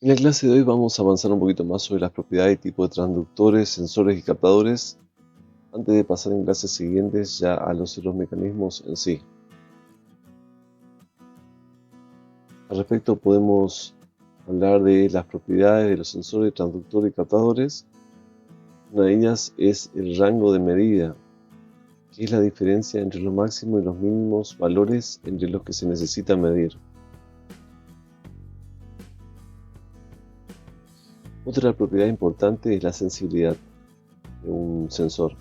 En la clase de hoy vamos a avanzar un poquito más sobre las propiedades y tipos de transductores, sensores y captadores, antes de pasar en clases siguientes ya a los mecanismos en sí. Al respecto podemos hablar de las propiedades de los sensores, transductores y captadores. Una de ellas es el rango de medida, que es la diferencia entre los máximos y los mínimos valores entre los que se necesita medir. Otra propiedad importante es la sensibilidad de un sensor,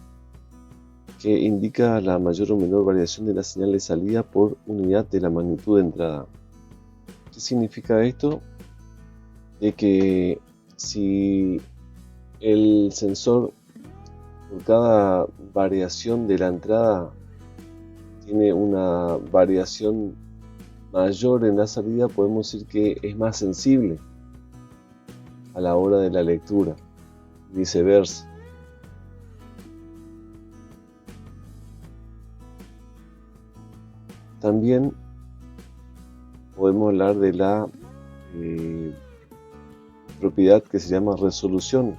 que indica la mayor o menor variación de la señal de salida por unidad de la magnitud de entrada. ¿Qué significa esto? De que si el sensor por cada variación de la entrada tiene una variación mayor en la salida, podemos decir que es más sensible a la hora de la lectura, viceversa. También podemos hablar de la propiedad que se llama resolución,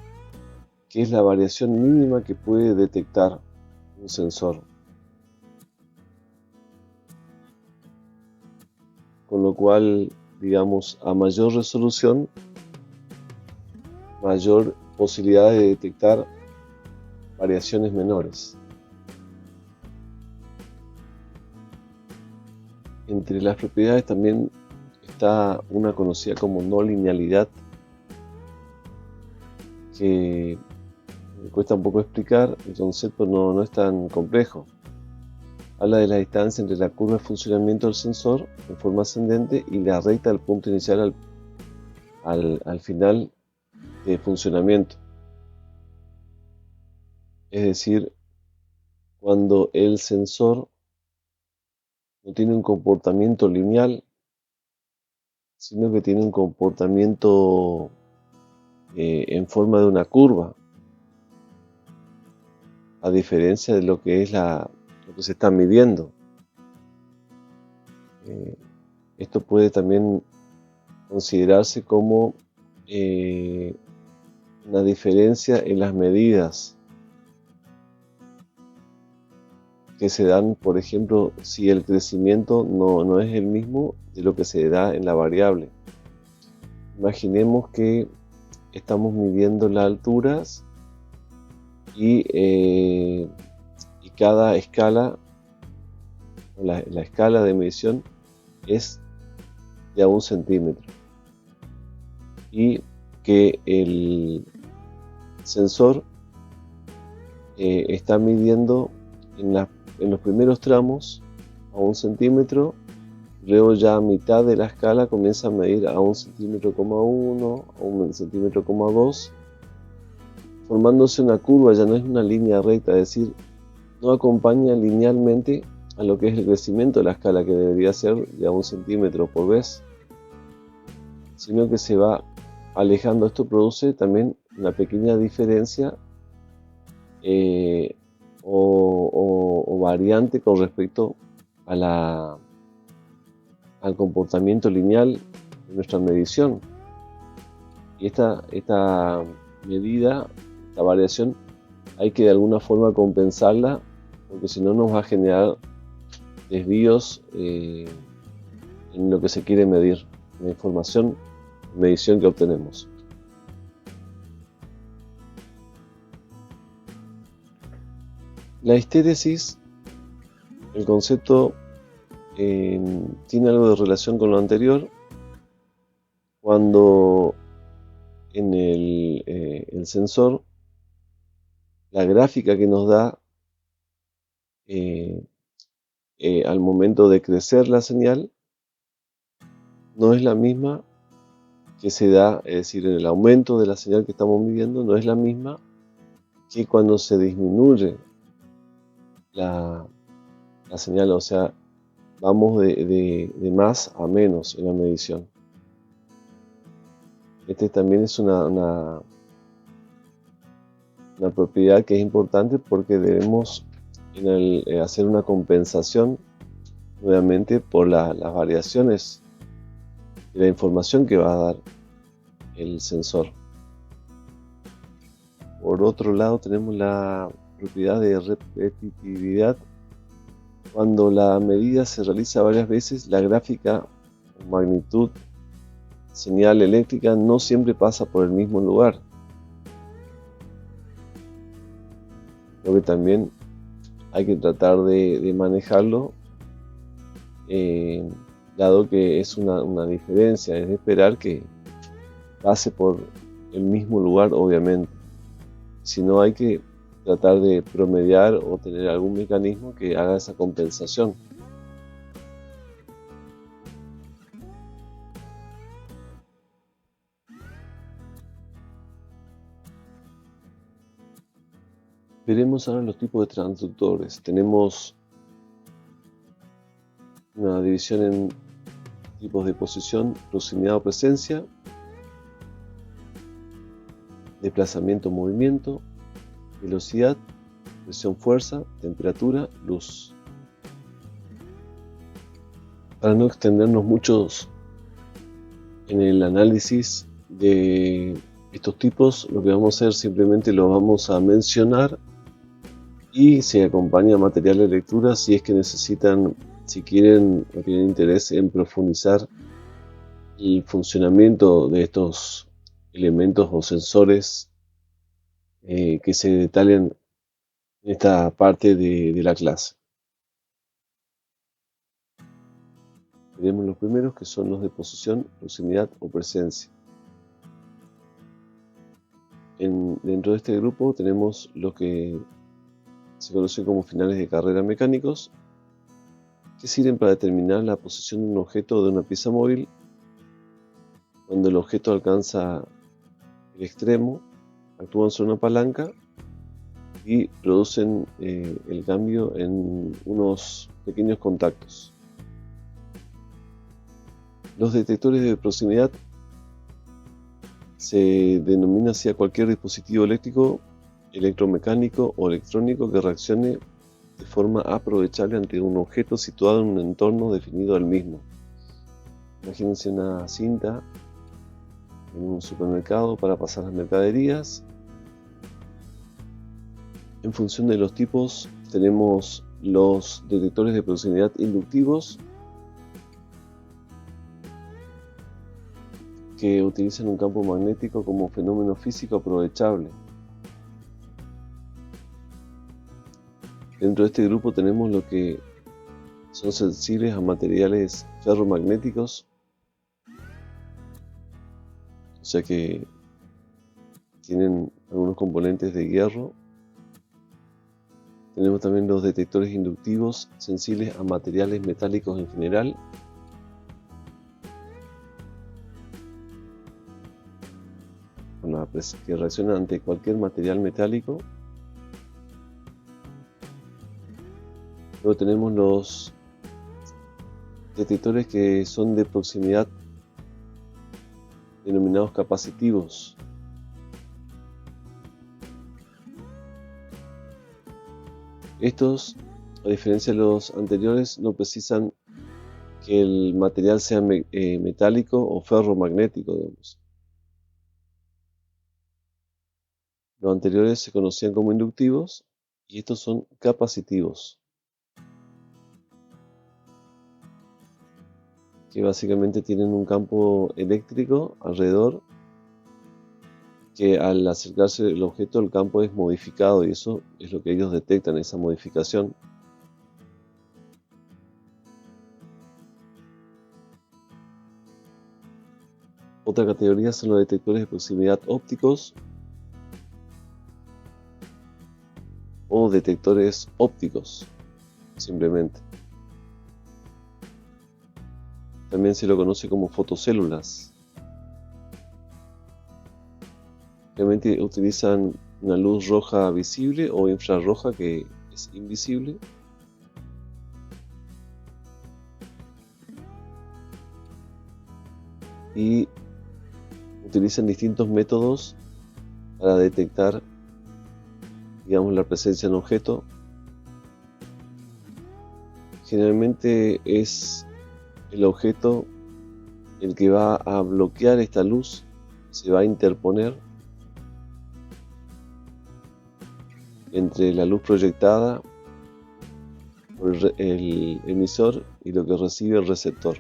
que es la variación mínima que puede detectar un sensor. Con lo cual, digamos, a mayor resolución, mayor posibilidad de detectar variaciones menores. Entre las propiedades también está una conocida como no linealidad, que me cuesta un poco explicar, el concepto no es tan complejo. Habla de la distancia entre la curva de funcionamiento del sensor en forma ascendente y la recta del punto inicial al final de funcionamiento. Es decir, cuando el sensor no tiene un comportamiento lineal, sino que tiene un comportamiento en forma de una curva, a diferencia de lo que es lo que se está midiendo. Esto puede también considerarse como una diferencia en las medidas que se dan, por ejemplo, si el crecimiento no es el mismo de lo que se da en la variable. Imaginemos que estamos midiendo las alturas y cada escala, la escala de medición es de a 1 centímetro, y que el sensor está midiendo en los primeros tramos a 1 centímetro, luego ya a mitad de la escala comienza a medir a 1,1 centímetro, a 1,2 centímetros, formándose una curva, ya no es una línea recta, es decir, no acompaña linealmente a lo que es el crecimiento de la escala, que debería ser de a 1 centímetro por vez, sino que se va alejando. Esto produce también una pequeña diferencia o variante con respecto al comportamiento lineal de nuestra medición. Y esta medida, esta variación, hay que de alguna forma compensarla, porque si no nos va a generar desvíos en lo que se quiere medir, en la información, medición que obtenemos. La histéresis, el concepto tiene algo de relación con lo anterior, cuando en el sensor, la gráfica que nos da al momento de crecer la señal no es la misma que se da, es decir, el aumento de la señal que estamos midiendo no es la misma que cuando se disminuye la señal, o sea, vamos de más a menos en la medición. Este también es una propiedad que es importante, porque debemos hacer una compensación nuevamente por las variaciones de la información que va a dar el sensor. Por otro lado, tenemos la propiedad de repetitividad. Cuando la medida se realiza varias veces, la gráfica o magnitud señal eléctrica no siempre pasa por el mismo lugar. Creo que también hay que tratar de manejarlo, dado que es una diferencia, es de esperar que pase por el mismo lugar, obviamente. Si no, hay que tratar de promediar o tener algún mecanismo que haga esa compensación. Veremos ahora los tipos de transductores. Tenemos una división en tipos de posición, proximidad o presencia, desplazamiento o movimiento, velocidad, presión, fuerza, temperatura, luz. Para no extendernos mucho en el análisis de estos tipos, lo que vamos a hacer simplemente lo vamos a mencionar y se acompaña material de lectura si es que necesitan, si quieren o tienen interés en profundizar el funcionamiento de estos elementos o sensores que se detallan en esta parte de la clase. Veremos los primeros, que son los de posición, proximidad o presencia. Dentro de este grupo tenemos lo que se conocen como finales de carrera mecánicos, que sirven para determinar la posición de un objeto o de una pieza móvil. Cuando el objeto alcanza el extremo, actúan sobre una palanca y producen el cambio en unos pequeños contactos. Los detectores de proximidad se denomina así a cualquier dispositivo eléctrico, electromecánico o electrónico que reaccione de forma aprovechable ante un objeto situado en un entorno definido al mismo. Imagínense una cinta en un supermercado para pasar las mercaderías. En función de los tipos, tenemos los detectores de proximidad inductivos, que utilizan un campo magnético como fenómeno físico aprovechable. Dentro de este grupo tenemos lo que son sensibles a materiales ferromagnéticos, o sea que tienen algunos componentes de hierro. Tenemos también los detectores inductivos sensibles a materiales metálicos en general. Que reaccionan ante cualquier material metálico. Luego tenemos los detectores que son de proximidad, denominados capacitivos. Estos, a diferencia de los anteriores, no precisan que el material sea metálico o ferromagnético, digamos. Los anteriores se conocían como inductivos y estos son capacitivos, que básicamente tienen un campo eléctrico alrededor, que al acercarse el objeto el campo es modificado y eso es lo que ellos detectan, esa modificación. Otra categoría son los detectores de proximidad ópticos o detectores ópticos, simplemente. También se lo conoce como fotocélulas. Realmente utilizan una luz roja visible o infrarroja que es invisible. Y utilizan distintos métodos para detectar, digamos, la presencia de un objeto. Generalmente es el objeto el que va a bloquear esta luz se va a interponer entre la luz proyectada por el emisor y lo que recibe el receptor.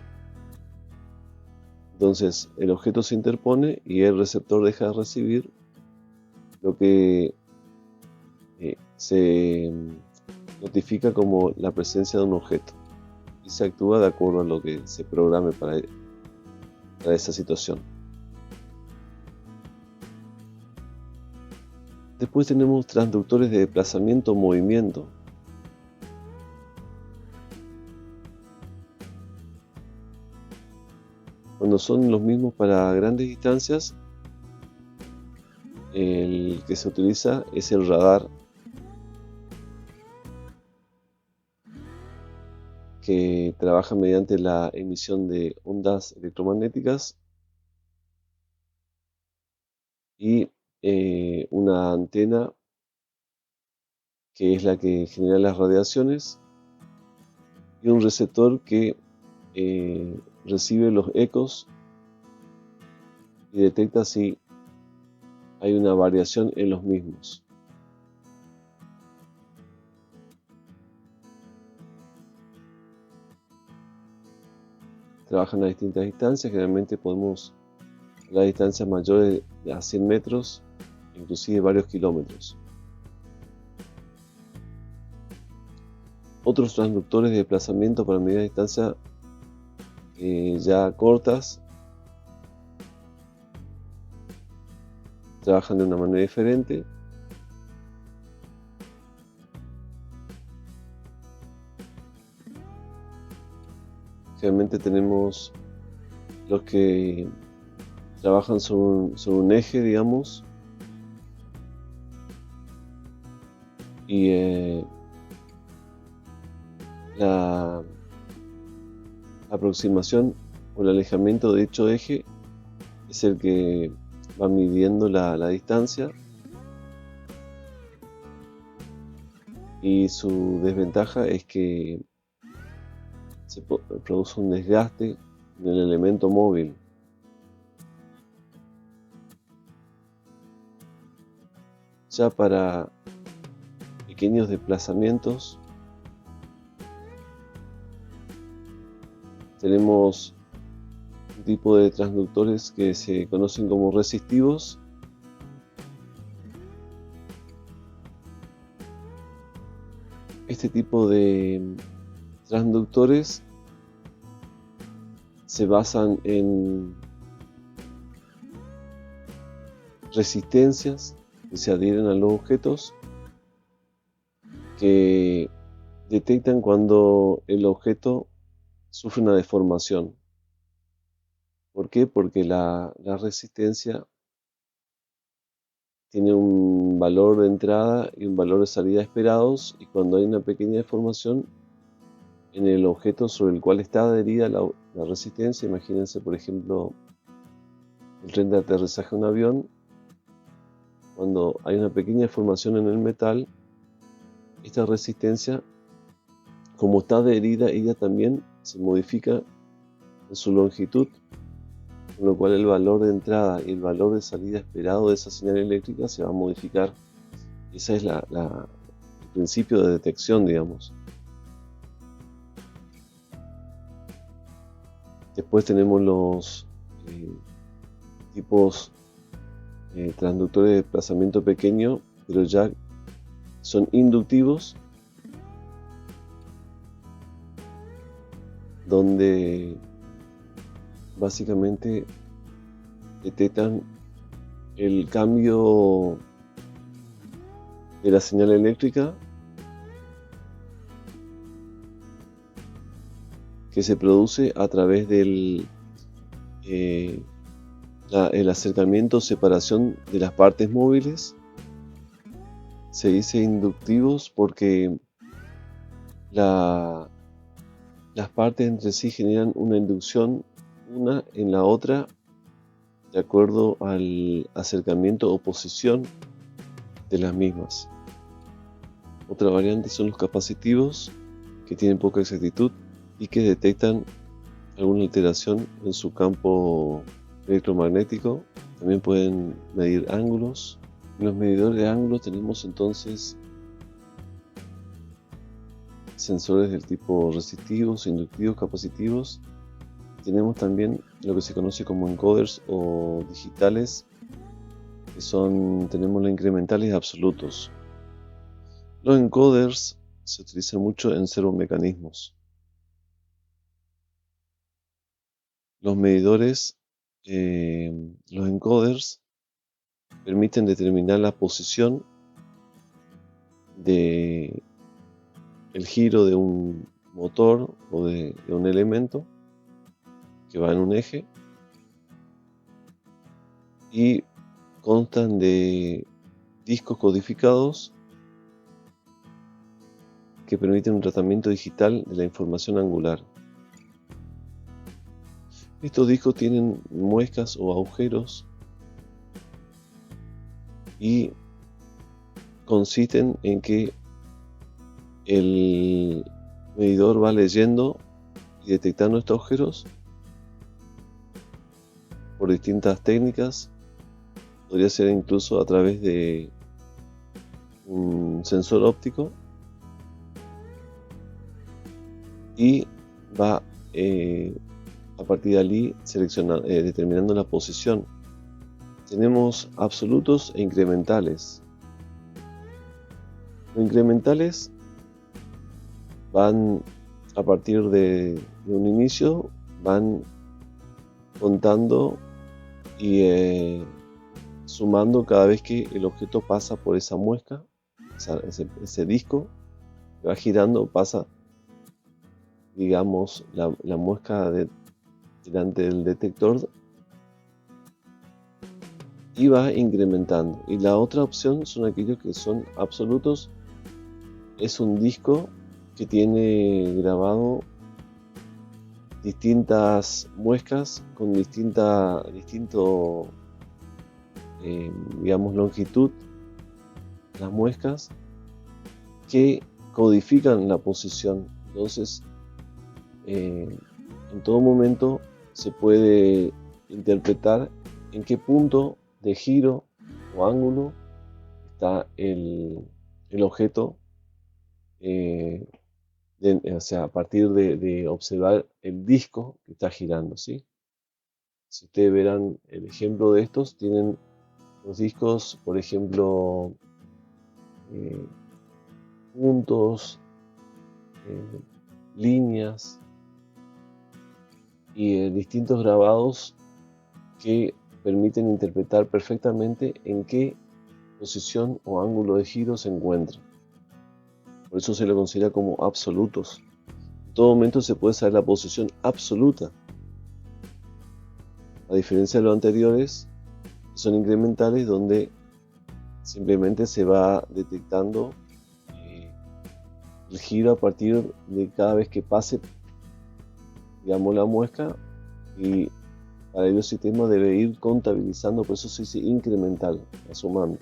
Entonces el objeto se interpone y el receptor deja de recibir lo que se notifica como la presencia de un objeto y se actúa de acuerdo a lo que se programe para esa situación. Después tenemos transductores de desplazamiento o movimiento. Cuando son los mismos para grandes distancias, el que se utiliza es el radar, que trabaja mediante la emisión de ondas electromagnéticas y una antena que es la que genera las radiaciones y un receptor que recibe los ecos y detecta si hay una variación en los mismos. Trabajan a distintas distancias, generalmente podemos a distancias mayores a 100 metros, inclusive varios kilómetros. Otros transductores de desplazamiento para medir distancia ya cortas trabajan de una manera diferente. Generalmente tenemos los que trabajan sobre un eje, digamos, y la aproximación o el alejamiento de dicho eje es el que va midiendo la distancia, y su desventaja es que se produce un desgaste en el elemento móvil. Ya para pequeños desplazamientos tenemos un tipo de transductores que se conocen como resistivos. Este tipo de transductores se basan en resistencias que se adhieren a los objetos, que detectan cuando el objeto sufre una deformación. ¿Por qué? Porque la resistencia tiene un valor de entrada y un valor de salida esperados, y cuando hay una pequeña deformación en el objeto sobre el cual está adherida la resistencia, imagínense por ejemplo el tren de aterrizaje de un avión, cuando hay una pequeña deformación en el metal, esta resistencia, como está adherida, ella también se modifica en su longitud, con lo cual el valor de entrada y el valor de salida esperado de esa señal eléctrica se va a modificar. Ese es el principio de detección, digamos. Después tenemos los tipos transductores de desplazamiento pequeño, pero ya son inductivos, donde básicamente detectan el cambio de la señal eléctrica que se produce a través del el acercamiento o separación de las partes móviles. Se dice inductivos porque las partes entre sí generan una inducción una en la otra de acuerdo al acercamiento o posición de las mismas. Otra variante son los capacitivos, que tienen poca exactitud y que detectan alguna alteración en su campo electromagnético También pueden medir ángulos. En los medidores de ángulos tenemos entonces sensores del tipo resistivos, inductivos, capacitivos. Tenemos también lo que se conoce como encoders o digitales, que tenemos los incrementales y absolutos. Los encoders se utilizan mucho en servomecanismos. Los medidores, los encoders, permiten determinar la posición de el giro de un motor o de un elemento que va en un eje y constan de discos codificados que permiten un tratamiento digital de la información angular. Estos discos tienen muescas o agujeros y consisten en que el medidor va leyendo y detectando estos agujeros por distintas técnicas. Podría ser incluso a través de un sensor óptico y va a partir de allí determinando la posición. Tenemos absolutos e incrementales. Los incrementales van a partir de un inicio, van contando y sumando cada vez que el objeto pasa por esa muesca, ese disco que va girando, pasa, digamos, la muesca delante del detector y va incrementando. Y la otra opción son aquellos que son absolutos. Es un disco que tiene grabado distintas muescas con distinto, digamos, longitud, las muescas que codifican la posición. Entonces, en todo momento se puede interpretar en qué punto de giro o ángulo está el objeto, o sea, a partir de observar el disco que está girando, ¿sí? Si ustedes verán el ejemplo de estos, tienen los discos, por ejemplo, puntos, líneas y distintos grabados que permiten interpretar perfectamente en qué posición o ángulo de giro se encuentra. Por eso se lo considera como absolutos. En todo momento se puede saber la posición absoluta. A diferencia de los anteriores, que son incrementales, donde simplemente se va detectando el giro a partir de cada vez que pase, digamos, la muesca, y para ello el sistema debe ir contabilizando, por eso se dice incremental, sumando.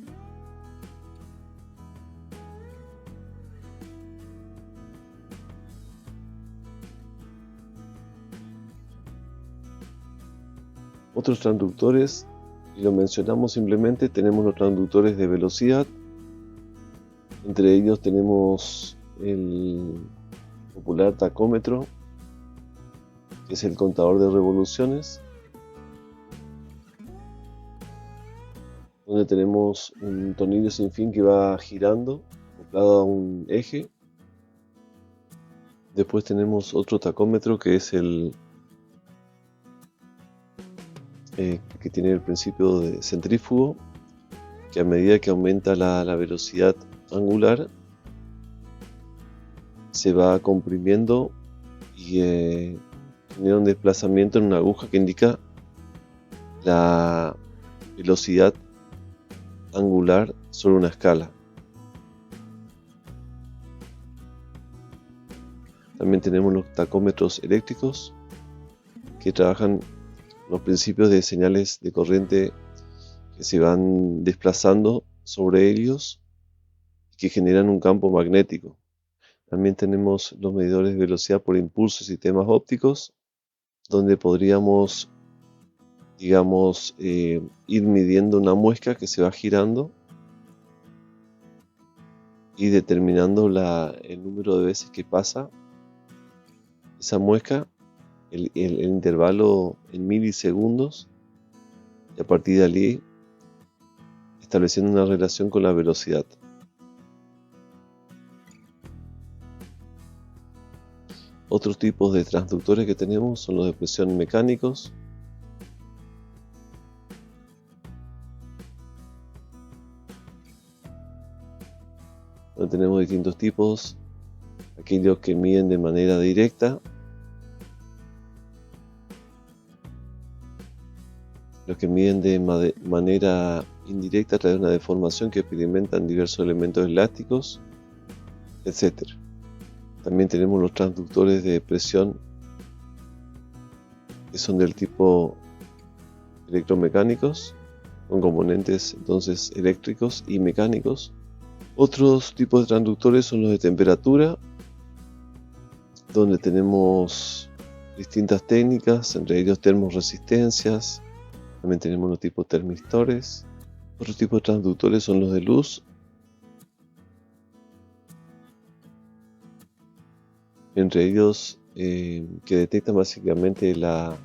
Otros transductores, y lo mencionamos simplemente, tenemos los transductores de velocidad. Entre ellos tenemos el popular tacómetro, que es el contador de revoluciones, donde tenemos un tornillo sin fin que va girando, acoplado a un eje. Después tenemos otro tacómetro que es el que tiene el principio de centrífugo, que a medida que aumenta la velocidad angular se va comprimiendo y genera un desplazamiento en una aguja que indica la velocidad angular sobre una escala. También tenemos los tacómetros eléctricos, que trabajan los principios de señales de corriente que se van desplazando sobre ellos y que generan un campo magnético. También tenemos los medidores de velocidad por impulso y sistemas ópticos, donde podríamos digamos, ir midiendo una muesca que se va girando y determinando el número de veces que pasa esa muesca, el intervalo en milisegundos, y a partir de allí estableciendo una relación con la velocidad. Otros tipos de transductores que tenemos son los de presión mecánicos. Donde tenemos distintos tipos, aquellos que miden de manera directa, los que miden de manera indirecta a través de una deformación que experimentan diversos elementos elásticos, etc. También tenemos los transductores de presión que son del tipo electromecánicos, con componentes entonces eléctricos y mecánicos. Otros tipos de transductores son los de temperatura, donde tenemos distintas técnicas, entre ellos termoresistencias. También tenemos los tipos termistores. Otros tipos de transductores son los de luz, entre ellos que detectan básicamente las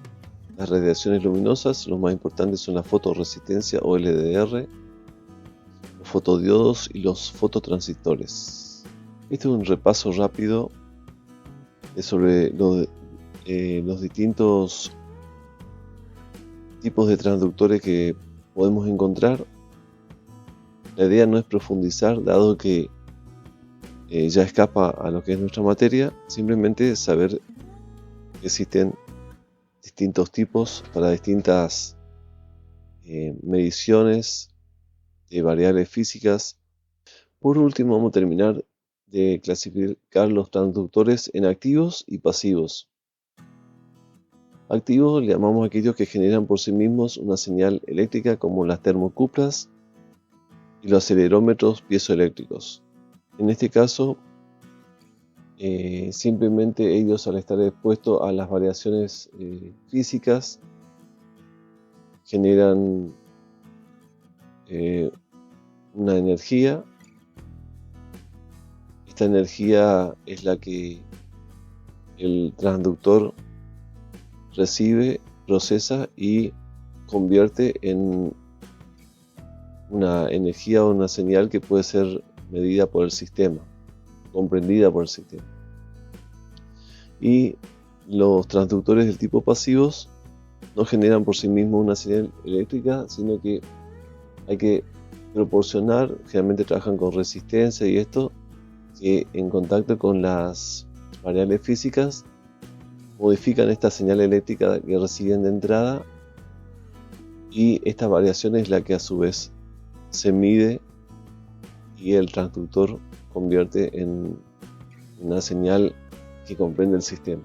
radiaciones luminosas. Los más importantes son la fotoresistencia o LDR, los fotodiodos y los fototransistores. Este es un repaso rápido sobre los distintos tipos de transductores que podemos encontrar. La idea no es profundizar, dado que ya escapa a lo que es nuestra materia, simplemente saber que existen distintos tipos para distintas mediciones de variables físicas. Por último, vamos a terminar de clasificar los transductores en activos y pasivos. Activos le llamamos a aquellos que generan por sí mismos una señal eléctrica, como las termocuplas y los acelerómetros piezoeléctricos. En este caso, simplemente ellos, al estar expuestos a las variaciones físicas, generan una energía. Esta energía es la que el transductor recibe, procesa y convierte en una energía o una señal que puede ser medida por el sistema, comprendida por el sistema. Y los transductores del tipo pasivos no generan por sí mismos una señal eléctrica, sino que hay que proporcionar, generalmente trabajan con resistencia y esto, que en contacto con las variables físicas modifican esta señal eléctrica que reciben de entrada, y esta variación es la que a su vez se mide y el transductor convierte en una señal que comprende el sistema.